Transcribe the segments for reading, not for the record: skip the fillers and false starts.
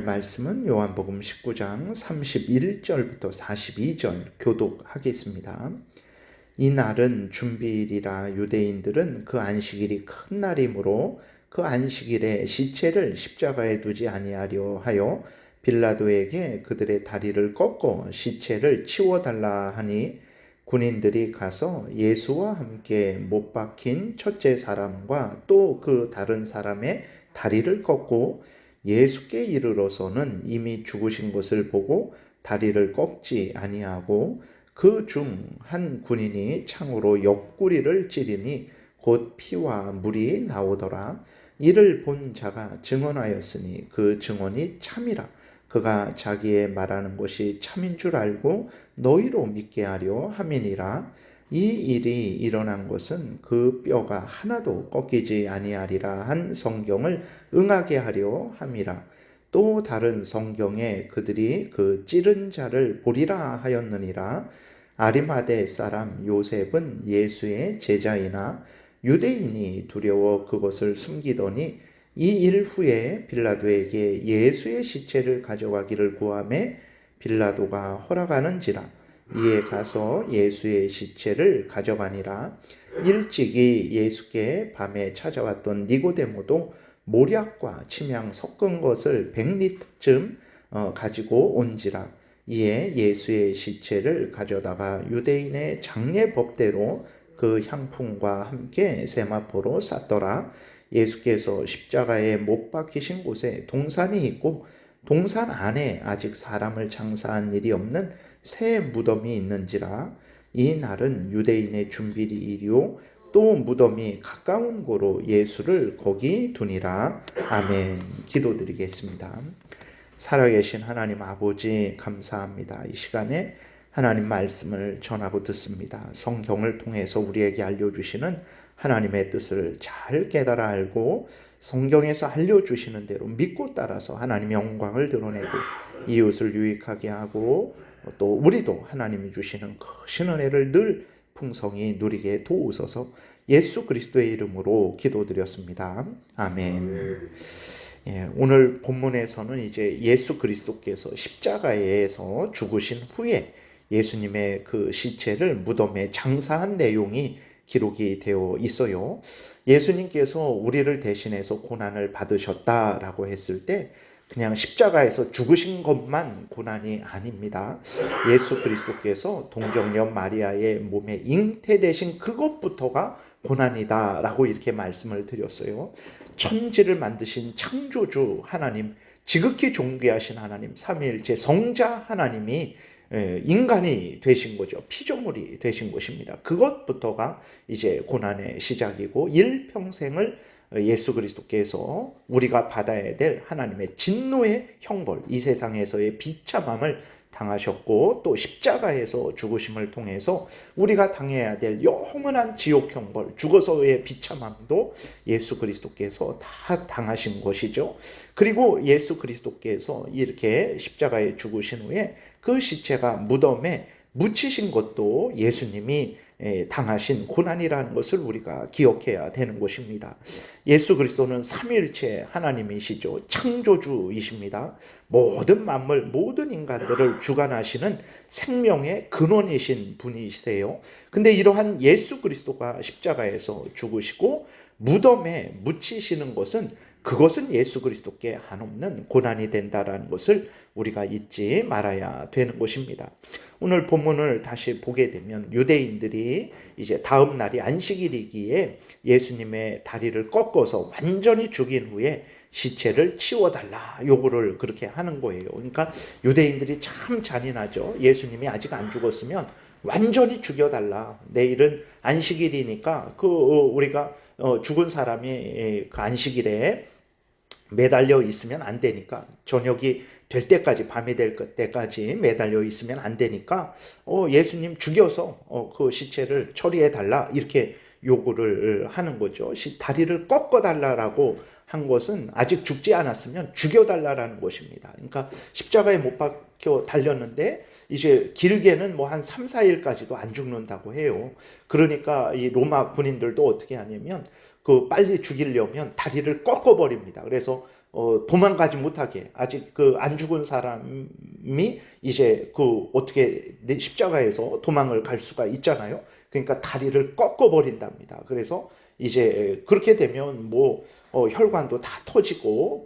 말씀은 요한복음 19장 31절부터 42절 교독하겠습니다. 이 날은 준비일이라 유대인들은 그 안식일이 큰 날이므로 그 안식일에 시체를 십자가에 두지 아니하려 하여 빌라도에게 그들의 다리를 꺾어 시체를 치워달라 하니, 군인들이 가서 예수와 함께 못 박힌 첫째 사람과 또 그 다른 사람의 다리를 꺾고 예수께 이르러서는 이미 죽으신 것을 보고 다리를 꺾지 아니하고, 그 중 한 군인이 창으로 옆구리를 찌르니 곧 피와 물이 나오더라. 이를 본 자가 증언하였으니 그 증언이 참이라. 그가 자기의 말하는 것이 참인 줄 알고 너희로 믿게 하려 함이니라. 이 일이 일어난 것은 그 뼈가 하나도 꺾이지 아니하리라 한 성경을 응하게 하려 함이라. 또 다른 성경에 그들이 그 찌른 자를 보리라 하였느니라. 아리마대 사람 요셉은 예수의 제자이나 유대인이 두려워 그것을 숨기더니 이 일 후에 빌라도에게 예수의 시체를 가져가기를 구하매 빌라도가 허락하는지라. 이에 가서 예수의 시체를 가져가니라. 일찍이 예수께 밤에 찾아왔던 니고데모도 모략과 침향 섞은 것을 100리터쯤 가지고 온지라. 이에 예수의 시체를 가져다가 유대인의 장례법대로 그 향품과 함께 세마포로 쌌더라. 예수께서 십자가에 못 박히신 곳에 동산이 있고 동산 안에 아직 사람을 장사한 일이 없는 새 무덤이 있는지라. 이 날은 유대인의 준비일이요 또 무덤이 가까운 고로 예수를 거기 두니라. 아멘. 기도드리겠습니다. 살아계신 하나님 아버지, 감사합니다. 이 시간에 하나님 말씀을 전하고 듣습니다. 성경을 통해서 우리에게 알려주시는 하나님의 뜻을 잘 깨달아 알고 성경에서 알려주시는 대로 믿고 따라서 하나님의 영광을 드러내고 이웃을 유익하게 하고 또 우리도 하나님이 주시는 크신 은혜를 늘 풍성히 누리게 도우소서. 예수 그리스도의 이름으로 기도드렸습니다. 아멘. 오늘 본문에서는 이제 예수 그리스도께서 십자가에서 죽으신 후에 예수님의 그 시체를 무덤에 장사한 내용이 기록이 되어 있어요. 예수님께서 우리를 대신해서 고난을 받으셨다라고 했을 때 그냥 십자가에서 죽으신 것만 고난이 아닙니다. 예수 그리스도께서 동정녀 마리아의 몸에 잉태되신 그것부터가 고난이다라고 이렇게 말씀을 드렸어요. 천지를 만드신 창조주 하나님, 지극히 존귀하신 하나님, 삼위일체 성자 하나님이 인간이 되신 거죠. 피조물이 되신 것입니다. 그것부터가 이제 고난의 시작이고 일평생을 예수 그리스도께서 우리가 받아야 될 하나님의 진노의 형벌, 이 세상에서의 비참함을 당하셨고 또 십자가에서 죽으심을 통해서 우리가 당해야 될 영원한 지옥 형벌, 죽어서의 비참함도 예수 그리스도께서 다 당하신 것이죠. 그리고 예수 그리스도께서 이렇게 십자가에 죽으신 후에 그 시체가 무덤에 묻히신 것도 예수님이 당하신 고난이라는 것을 우리가 기억해야 되는 것입니다. 예수 그리스도는 삼위일체 하나님이시죠. 창조주이십니다. 모든 만물, 모든 인간들을 주관하시는 생명의 근원이신 분이세요. 근데 이러한 예수 그리스도가 십자가에서 죽으시고 무덤에 묻히시는 것은 그것은 예수 그리스도께 한없는 고난이 된다라는 것을 우리가 잊지 말아야 되는 것입니다. 오늘 본문을 다시 보게 되면 유대인들이 이제 다음 날이 안식일이기에 예수님의 다리를 꺾어서 완전히 죽인 후에 시체를 치워달라 요구를 그렇게 하는 거예요. 그러니까 유대인들이 참 잔인하죠. 예수님이 아직 안 죽었으면 완전히 죽여달라. 내일은 안식일이니까 우리가 죽은 사람이 그 안식일에 매달려 있으면 안 되니까, 저녁이 될 때까지, 밤이 될 때까지 매달려 있으면 안 되니까 예수님 죽여서 그 시체를 처리해 달라 이렇게 요구를 하는 거죠. 다리를 꺾어 달라라고 한 것은 아직 죽지 않았으면 죽여달라라는 것입니다. 그러니까 십자가에 못 박혀 달렸는데 이제 길게는 뭐 한 3, 4일까지도 안 죽는다고 해요. 그러니까 이 로마 군인들도 어떻게 하냐면 그 빨리 죽이려면 다리를 꺾어버립니다. 그래서 도망가지 못하게, 아직 그 안 죽은 사람이 이제 그 어떻게 십자가에서 도망을 갈 수가 있잖아요. 그러니까 다리를 꺾어 버린답니다. 그래서 이제 그렇게 되면 뭐 혈관도 다 터지고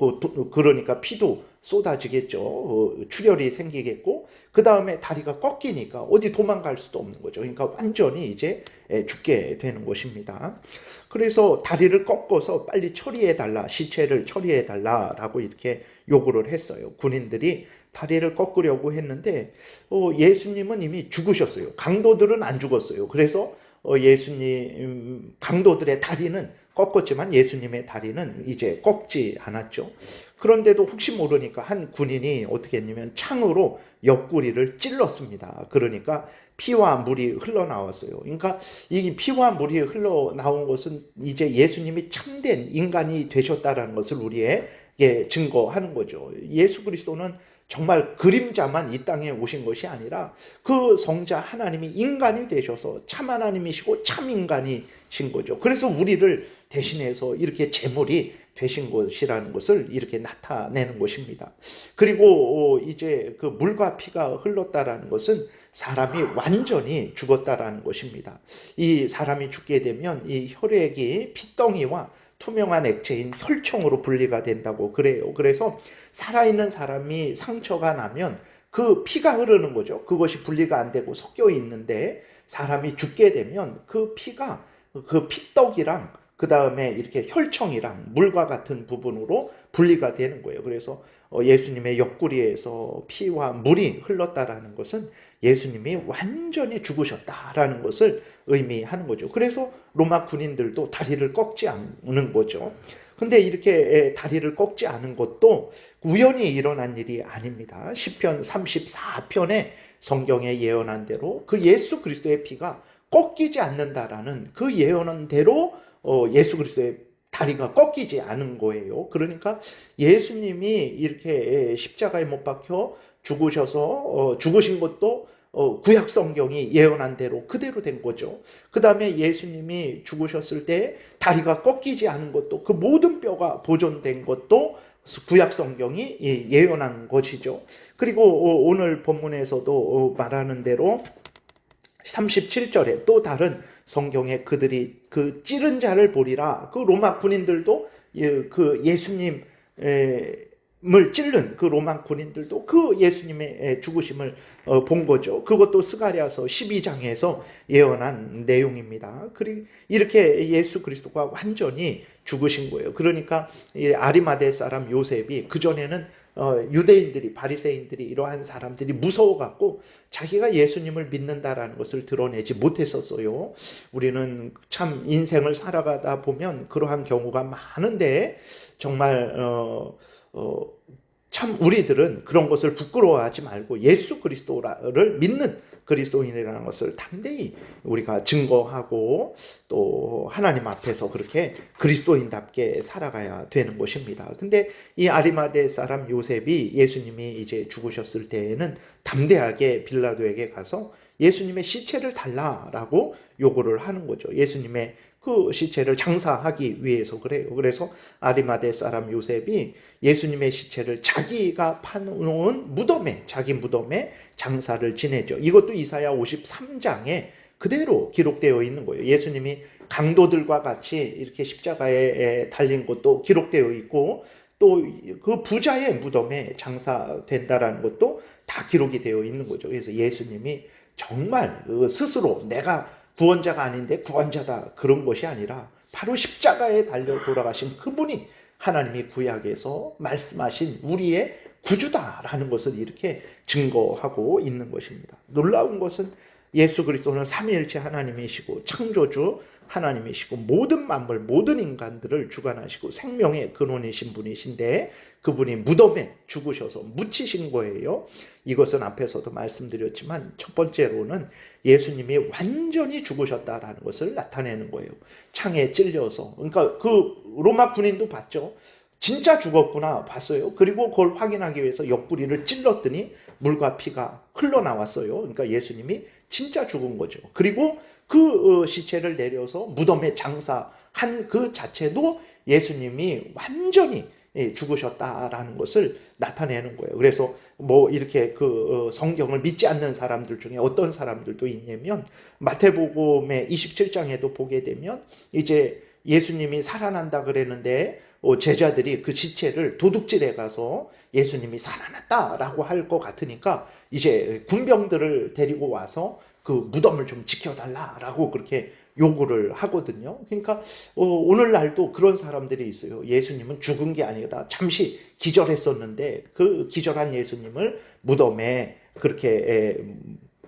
그러니까 피도 쏟아지겠죠. 출혈이 생기겠고, 그 다음에 다리가 꺾이니까 어디 도망갈 수도 없는 거죠. 그러니까 완전히 이제 죽게 되는 것입니다. 그래서 다리를 꺾어서 빨리 처리해달라, 시체를 처리해달라라고 이렇게 요구를 했어요. 군인들이 다리를 꺾으려고 했는데 예수님은 이미 죽으셨어요. 강도들은 안 죽었어요. 그래서 예수님 강도들의 다리는 꺾었지만 예수님의 다리는 이제 꺾지 않았죠. 그런데도 혹시 모르니까 한 군인이 어떻게 했냐면 창으로 옆구리를 찔렀습니다. 그러니까 피와 물이 흘러나왔어요. 그러니까 이 피와 물이 흘러나온 것은 이제 예수님이 참된 인간이 되셨다는 것을 우리에게 증거하는 거죠. 예수 그리스도는 정말 그림자만 이 땅에 오신 것이 아니라 그 성자 하나님이 인간이 되셔서 참 하나님이시고 참 인간이신 거죠. 그래서 우리를 대신해서 이렇게 제물이 되신 것이라는 것을 이렇게 나타내는 것입니다. 그리고 이제 그 물과 피가 흘렀다라는 것은 사람이 완전히 죽었다라는 것입니다. 이 사람이 죽게 되면 이 혈액이 피덩이와 투명한 액체인 혈청으로 분리가 된다고 그래요. 그래서 살아있는 사람이 상처가 나면 그 피가 흐르는 거죠. 그것이 분리가 안 되고 섞여 있는데 사람이 죽게 되면 그 피가 그 피떡이랑 그 다음에 이렇게 혈청이랑 물과 같은 부분으로 분리가 되는 거예요. 그래서 예수님의 옆구리에서 피와 물이 흘렀다라는 것은 예수님이 완전히 죽으셨다라는 것을 의미하는 거죠. 그래서 로마 군인들도 다리를 꺾지 않는 거죠. 근데 이렇게 다리를 꺾지 않은 것도 우연히 일어난 일이 아닙니다. 시편 34편에 성경에 예언한 대로 그 예수 그리스도의 피가 꺾이지 않는다라는 그 예언한 대로 예수 그리스도의 다리가 꺾이지 않은 거예요. 그러니까 예수님이 이렇게 십자가에 못 박혀 죽으셔서 죽으신 것도 구약 성경이 예언한 대로 그대로 된 거죠. 그 다음에 예수님이 죽으셨을 때 다리가 꺾이지 않은 것도 그 모든 뼈가 보존된 것도 구약 성경이 예언한 것이죠. 그리고 오늘 본문에서도 말하는 대로 37절에 또 다른 성경에 그들이 그 찌른 자를 보리라. 그 로마 군인들도 그 예수님을 찌른 그 로마 군인들도 그 예수님의 죽으심을 본 거죠. 그것도 스가랴서 12장에서 예언한 내용입니다. 그리고 이렇게 예수 그리스도가 완전히 죽으신 거예요. 그러니까 아리마대 사람 요셉이 그전에는 유대인들이 바리새인들이 이러한 사람들이 무서워갖고 자기가 예수님을 믿는다라는 것을 드러내지 못했었어요. 우리는 참 인생을 살아가다 보면 그러한 경우가 많은데 정말 참 우리들은 그런 것을 부끄러워하지 말고 예수 그리스도를 믿는 그리스도인이라는 것을 담대히 우리가 증거하고 또 하나님 앞에서 그렇게 그리스도인답게 살아가야 되는 것입니다. 근데 이 아리마대 사람 요셉이 예수님이 이제 죽으셨을 때에는 담대하게 빌라도에게 가서 예수님의 시체를 달라라고 요구를 하는 거죠. 예수님의 그 시체를 장사하기 위해서 그래요. 그래서 아리마대 사람 요셉이 예수님의 시체를 자기가 파놓은 무덤에, 자기 무덤에 장사를 지내죠. 이것도 이사야 53장에 그대로 기록되어 있는 거예요. 예수님이 강도들과 같이 이렇게 십자가에 달린 것도 기록되어 있고 또 그 부자의 무덤에 장사된다라는 것도 다 기록이 되어 있는 거죠. 그래서 예수님이 정말 스스로 내가 구원자가 아닌데 구원자다 그런 것이 아니라 바로 십자가에 달려 돌아가신 그분이 하나님이 구약에서 말씀하신 우리의 구주다라는 것을 이렇게 증거하고 있는 것입니다. 놀라운 것은 예수 그리스도는 삼위일체 하나님이시고 창조주 하나님이시고 모든 만물 모든 인간들을 주관하시고 생명의 근원이신 분이신데 그분이 무덤에 죽으셔서 묻히신 거예요. 이것은 앞에서도 말씀드렸지만 첫 번째로는 예수님이 완전히 죽으셨다라는 것을 나타내는 거예요. 창에 찔려서. 그러니까 그 로마 군인도 봤죠. 진짜 죽었구나 봤어요. 그리고 그걸 확인하기 위해서 옆구리를 찔렀더니 물과 피가 흘러나왔어요. 그러니까 예수님이 진짜 죽은 거죠. 그리고 그 시체를 내려서 무덤에 장사한 그 자체도 예수님이 완전히 죽으셨다라는 것을 나타내는 거예요. 그래서 뭐 이렇게 성경을 믿지 않는 사람들 중에 어떤 사람들도 있냐면 마태복음의 27장에도 보게 되면 이제 예수님이 살아난다 그랬는데 제자들이 그 시체를 도둑질해 가서 예수님이 살아났다라고 할 것 같으니까 이제 군병들을 데리고 와서 그 무덤을 좀 지켜달라라고 그렇게 요구를 하거든요. 그러니까 오늘날도 그런 사람들이 있어요. 예수님은 죽은 게 아니라 잠시 기절했었는데 그 기절한 예수님을 무덤에 그렇게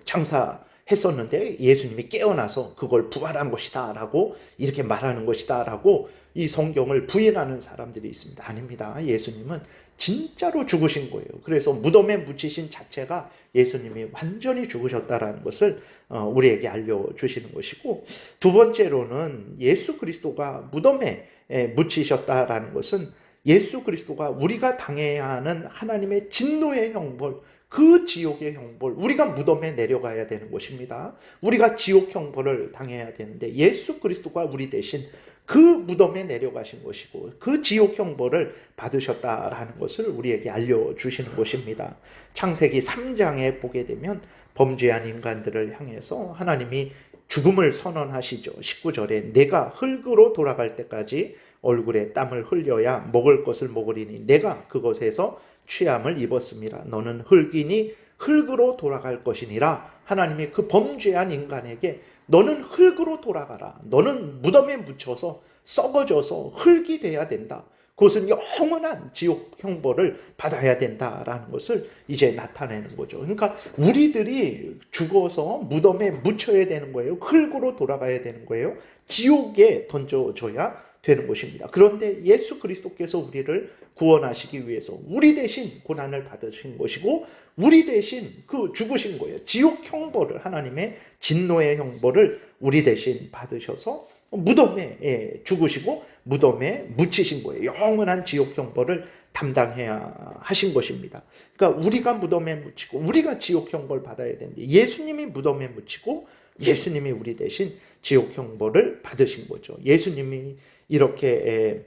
장사했었는데 예수님이 깨어나서 그걸 부활한 것이다 라고 이렇게 말하는 것이다 라고 이 성경을 부인하는 사람들이 있습니다. 아닙니다. 예수님은 진짜로 죽으신 거예요. 그래서 무덤에 묻히신 자체가 예수님이 완전히 죽으셨다라는 것을 우리에게 알려주시는 것이고, 두 번째로는 예수 그리스도가 무덤에 묻히셨다라는 것은 예수 그리스도가 우리가 당해야 하는 하나님의 진노의 형벌, 그 지옥의 형벌, 우리가 무덤에 내려가야 되는 것입니다. 우리가 지옥 형벌을 당해야 되는데 예수 그리스도가 우리 대신 그 무덤에 내려가신 것이고 그 지옥 형벌을 받으셨다라는 것을 우리에게 알려주시는 것입니다. 창세기 3장에 보게 되면 범죄한 인간들을 향해서 하나님이 죽음을 선언하시죠. 19절에 내가 흙으로 돌아갈 때까지 얼굴에 땀을 흘려야 먹을 것을 먹으리니 내가 그것에서 취함을 입었습니다. 너는 흙이니 흙으로 돌아갈 것이니라. 하나님이 그 범죄한 인간에게 너는 흙으로 돌아가라. 너는 무덤에 묻혀서 썩어져서 흙이 돼야 된다. 그것은 영원한 지옥 형벌을 받아야 된다라는 것을 이제 나타내는 거죠. 그러니까 우리들이 죽어서 무덤에 묻혀야 되는 거예요. 흙으로 돌아가야 되는 거예요. 지옥에 던져져야 되는 것입니다. 그런데 예수 그리스도께서 우리를 구원하시기 위해서 우리 대신 고난을 받으신 것이고 우리 대신 그 죽으신 거예요. 지옥 형벌을, 하나님의 진노의 형벌을 우리 대신 받으셔서 무덤에 죽으시고 무덤에 묻히신 거예요. 영원한 지옥 형벌을 담당해야 하신 것입니다. 그러니까 우리가 무덤에 묻히고 우리가 지옥 형벌 받아야 되는데 예수님이 무덤에 묻히고 예수님이 우리 대신 지옥 형벌을 받으신 거죠. 예수님이 이렇게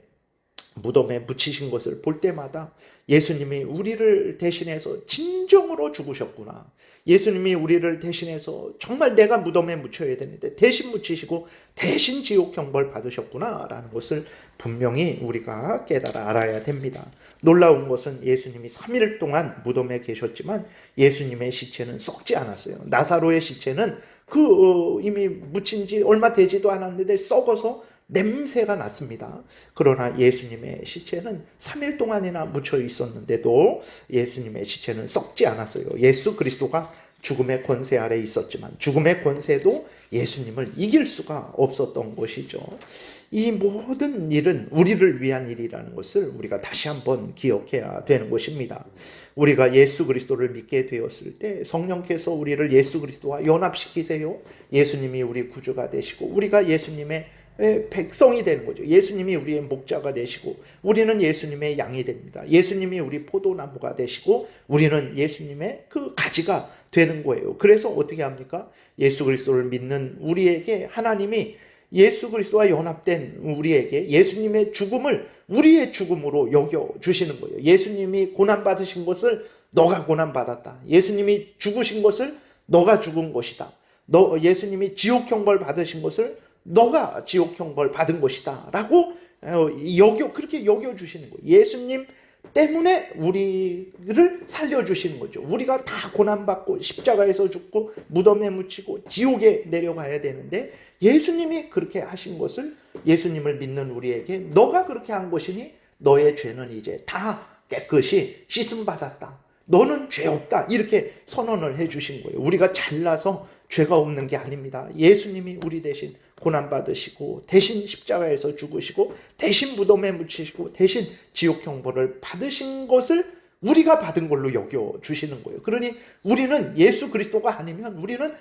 무덤에 묻히신 것을 볼 때마다 예수님이 우리를 대신해서 진정으로 죽으셨구나. 예수님이 우리를 대신해서 정말 내가 무덤에 묻혀야 되는데 대신 묻히시고 대신 지옥 형벌 받으셨구나 라는 것을 분명히 우리가 깨달아 알아야 됩니다. 놀라운 것은 예수님이 3일 동안 무덤에 계셨지만 예수님의 시체는 썩지 않았어요. 나사로의 시체는 이미 묻힌 지 얼마 되지도 않았는데 썩어서 냄새가 났습니다. 그러나 예수님의 시체는 3일 동안이나 묻혀 있었는데도 예수님의 시체는 썩지 않았어요. 예수 그리스도가 죽음의 권세 아래 있었지만 죽음의 권세도 예수님을 이길 수가 없었던 것이죠. 이 모든 일은 우리를 위한 일이라는 것을 우리가 다시 한번 기억해야 되는 것입니다. 우리가 예수 그리스도를 믿게 되었을 때 성령께서 우리를 예수 그리스도와 연합시키세요. 예수님이 우리 구주가 되시고 우리가 예수님의 백성이 되는 거죠. 예수님이 우리의 목자가 되시고 우리는 예수님의 양이 됩니다. 예수님이 우리 포도나무가 되시고 우리는 예수님의 그 가지가 되는 거예요. 그래서 어떻게 합니까? 예수 그리스도를 믿는 우리에게 하나님이 예수 그리스도와 연합된 우리에게 예수님의 죽음을 우리의 죽음으로 여겨주시는 거예요. 예수님이 고난받으신 것을 너가 고난받았다. 예수님이 죽으신 것을 너가 죽은 것이다. 예수님이 지옥 형벌 받으신 것을 너가 지옥 형벌 받은 것이다 라고 그렇게 여겨주시는 거예요. 예수님 때문에 우리를 살려주시는 거죠. 우리가 다 고난받고 십자가에서 죽고 무덤에 묻히고 지옥에 내려가야 되는데 예수님이 그렇게 하신 것을 예수님을 믿는 우리에게 너가 그렇게 한 것이니 너의 죄는 이제 다 깨끗이 씻음받았다. 너는 죄 없다. 이렇게 선언을 해주신 거예요. 우리가 잘나서 죄가 없는 게 아닙니다. 예수님이 우리 대신 고난받으시고 대신 십자가에서 죽으시고 대신 무덤에 묻히시고 대신 지옥 형벌을 받으신 것을 우리가 받은 걸로 여겨주시는 거예요. 그러니 우리는 예수 그리스도가 아니면 우리는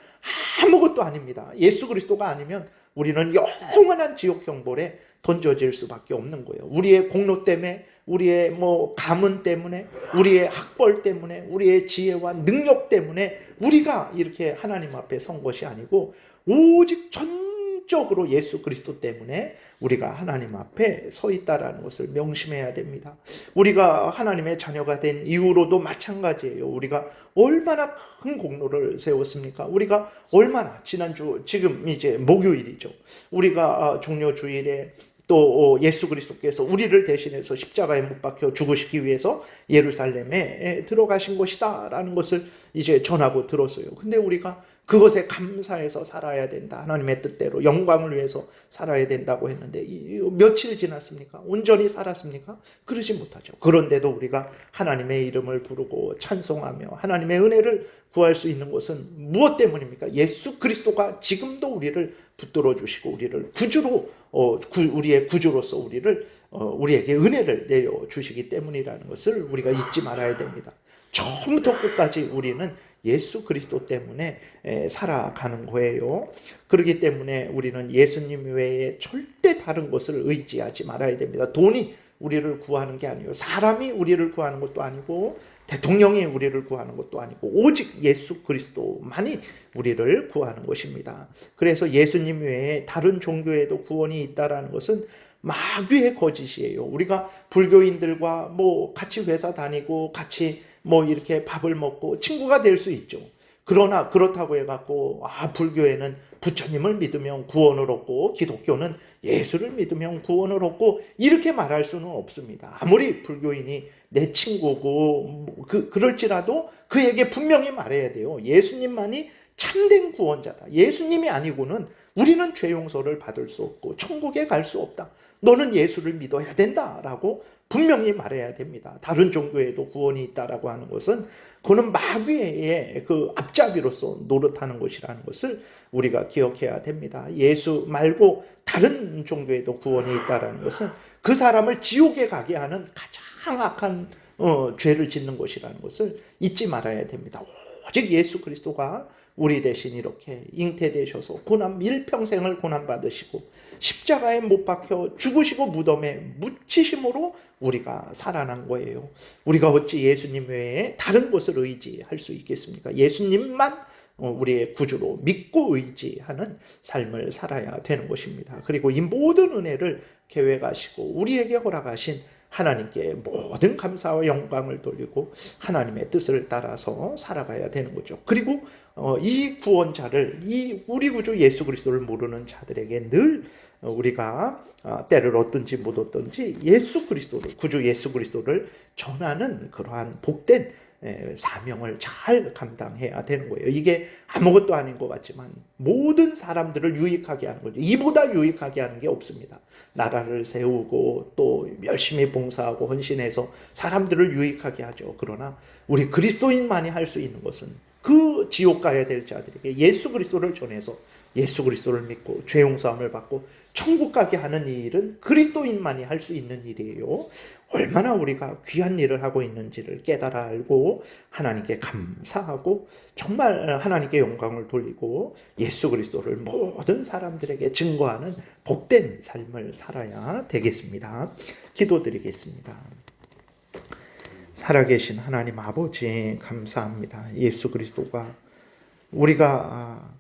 아무것도 아닙니다. 예수 그리스도가 아니면 우리는 영원한 지옥 형벌에 던져질 수밖에 없는 거예요. 우리의 공로 때문에, 우리의 가문 때문에, 우리의 학벌 때문에, 우리의 지혜와 능력 때문에 우리가 이렇게 하나님 앞에 선 것이 아니고 오직 전적으로 전적으로 예수 그리스도 때문에 우리가 하나님 앞에 서 있다라는 것을 명심해야 됩니다. 우리가 하나님의 자녀가 된 이후로도 마찬가지예요. 우리가 얼마나 큰 공로를 세웠습니까? 우리가 얼마나 지난주 지금 이제 목요일이죠. 우리가 종려 주일에 또 예수 그리스도께서 우리를 대신해서 십자가에 못 박혀 죽으시기 위해서 예루살렘에 들어가신 것이다 라는 것을 이제 전하고 들었어요. 근데 우리가 그것에 감사해서 살아야 된다, 하나님의 뜻대로 영광을 위해서 살아야 된다고 했는데 며칠 지났습니까? 온전히 살았습니까? 그러지 못하죠. 그런데도 우리가 하나님의 이름을 부르고 찬송하며 하나님의 은혜를 구할 수 있는 것은 무엇 때문입니까? 예수 그리스도가 지금도 우리를 붙들어 주시고 우리를 구주로 우리의 구주로서 우리에게 은혜를 내려 주시기 때문이라는 것을 우리가 잊지 말아야 됩니다. 처음부터 끝까지 우리는 예수 그리스도 때문에 살아가는 거예요. 그렇기 때문에 우리는 예수님 외에 절대 다른 것을 의지하지 말아야 됩니다. 돈이 우리를 구하는 게 아니에요. 사람이 우리를 구하는 것도 아니고 대통령이 우리를 구하는 것도 아니고 오직 예수 그리스도만이 우리를 구하는 것입니다. 그래서 예수님 외에 다른 종교에도 구원이 있다라는 것은 마귀의 거짓이에요. 우리가 불교인들과 같이 회사 다니고 같이 이렇게 밥을 먹고 친구가 될 수 있죠. 그러나 그렇다고 해갖고 불교에는 부처님을 믿으면 구원을 얻고 기독교는 예수를 믿으면 구원을 얻고 이렇게 말할 수는 없습니다. 아무리 불교인이 내 친구고 그럴지라도 그에게 분명히 말해야 돼요. 예수님만이 참된 구원자다. 예수님이 아니고는 우리는 죄 용서를 받을 수 없고 천국에 갈 수 없다. 너는 예수를 믿어야 된다라고 분명히 말해야 됩니다. 다른 종교에도 구원이 있다라고 하는 것은 그는 마귀의 그 앞잡이로서 노릇하는 것이라는 것을 우리가 기억해야 됩니다. 예수 말고 다른 종교에도 구원이 있다라는 것은 그 사람을 지옥에 가게 하는 가장 악한 죄를 짓는 것이라는 것을 잊지 말아야 됩니다. 오직 예수 그리스도가 우리 대신 이렇게 잉태되셔서 일평생을 고난받으시고 십자가에 못 박혀 죽으시고 무덤에 묻히심으로 우리가 살아난 거예요. 우리가 어찌 예수님 외에 다른 것을 의지할 수 있겠습니까? 예수님만 우리의 구주로 믿고 의지하는 삶을 살아야 되는 것입니다. 그리고 이 모든 은혜를 계획하시고 우리에게 허락하신 하나님께 모든 감사와 영광을 돌리고 하나님의 뜻을 따라서 살아가야 되는 거죠. 그리고 이 구원자를, 이 우리 구주 예수 그리스도를 모르는 자들에게 늘 우리가 때를 얻든지 못 얻든지 예수 그리스도를, 구주 예수 그리스도를 전하는 그러한 복된 사명을 잘 감당해야 되는 거예요. 이게 아무것도 아닌 것 같지만 모든 사람들을 유익하게 하는 거죠. 이보다 유익하게 하는 게 없습니다. 나라를 세우고 또 열심히 봉사하고 헌신해서 사람들을 유익하게 하죠. 그러나 우리 그리스도인만이 할 수 있는 것은 그 지옥 가야 될 자들에게 예수 그리스도를 전해서 예수 그리스도를 믿고 죄 용서함을 받고 천국 가게 하는 이 일은 그리스도인만이 할 수 있는 일이에요. 얼마나 우리가 귀한 일을 하고 있는지를 깨달아 알고 하나님께 감사하고 정말 하나님께 영광을 돌리고 예수 그리스도를 모든 사람들에게 증거하는 복된 삶을 살아야 되겠습니다. 기도드리겠습니다. 살아계신 하나님 아버지 감사합니다. 예수 그리스도가 우리가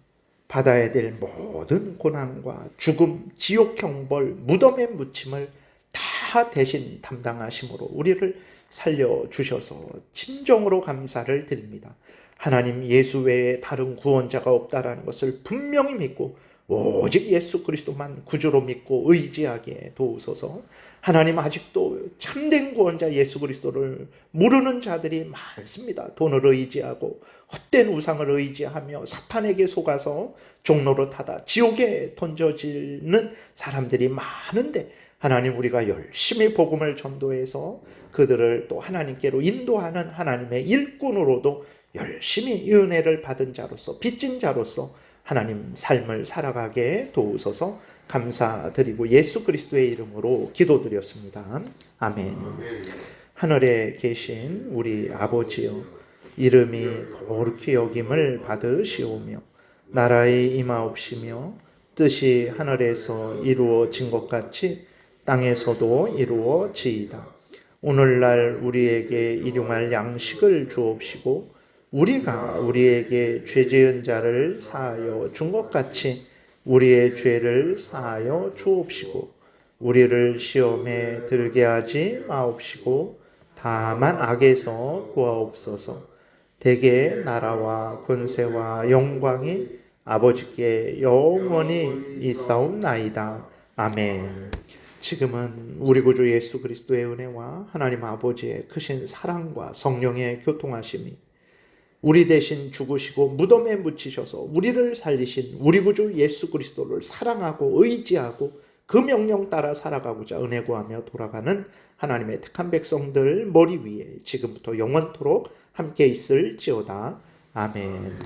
받아야 될 모든 고난과 죽음, 지옥 형벌, 무덤의 묻힘을 다 대신 담당하심으로 우리를 살려주셔서 진정으로 감사를 드립니다. 하나님 예수 외에 다른 구원자가 없다라는 것을 분명히 믿고 오직 예수 그리스도만 구주로 믿고 의지하게 도우소서. 하나님 아직도 참된 구원자 예수 그리스도를 모르는 자들이 많습니다. 돈을 의지하고 헛된 우상을 의지하며 사탄에게 속아서 종로로 타다 지옥에 던져지는 사람들이 많은데 하나님 우리가 열심히 복음을 전도해서 그들을 또 하나님께로 인도하는 하나님의 일꾼으로도 열심히 은혜를 받은 자로서 빚진 자로서 하나님 삶을 살아가게 도우소서. 감사드리고 예수 그리스도의 이름으로 기도드렸습니다. 아멘. 하늘에 계신 우리 아버지여, 이름이 거룩히 여김을 받으시오며 나라의 임하옵시며 뜻이 하늘에서 이루어진 것 같이 땅에서도 이루어지이다. 오늘날 우리에게 일용할 양식을 주옵시고 우리가 우리에게 죄 지은 자를 사하여 준 것 같이 우리의 죄를 사하여 주옵시고 우리를 시험에 들게 하지 마옵시고 다만 악에서 구하옵소서. 대개 나라와 권세와 영광이 아버지께 영원히 있사옵나이다. 아멘. 지금은 우리 구주 예수 그리스도의 은혜와 하나님 아버지의 크신 사랑과 성령의 교통하심이 우리 대신 죽으시고 무덤에 묻히셔서 우리를 살리신 우리 구주 예수 그리스도를 사랑하고 의지하고 그 명령 따라 살아가고자 은혜 구하며 돌아가는 하나님의 택한 백성들 머리 위에 지금부터 영원토록 함께 있을지어다. 아멘.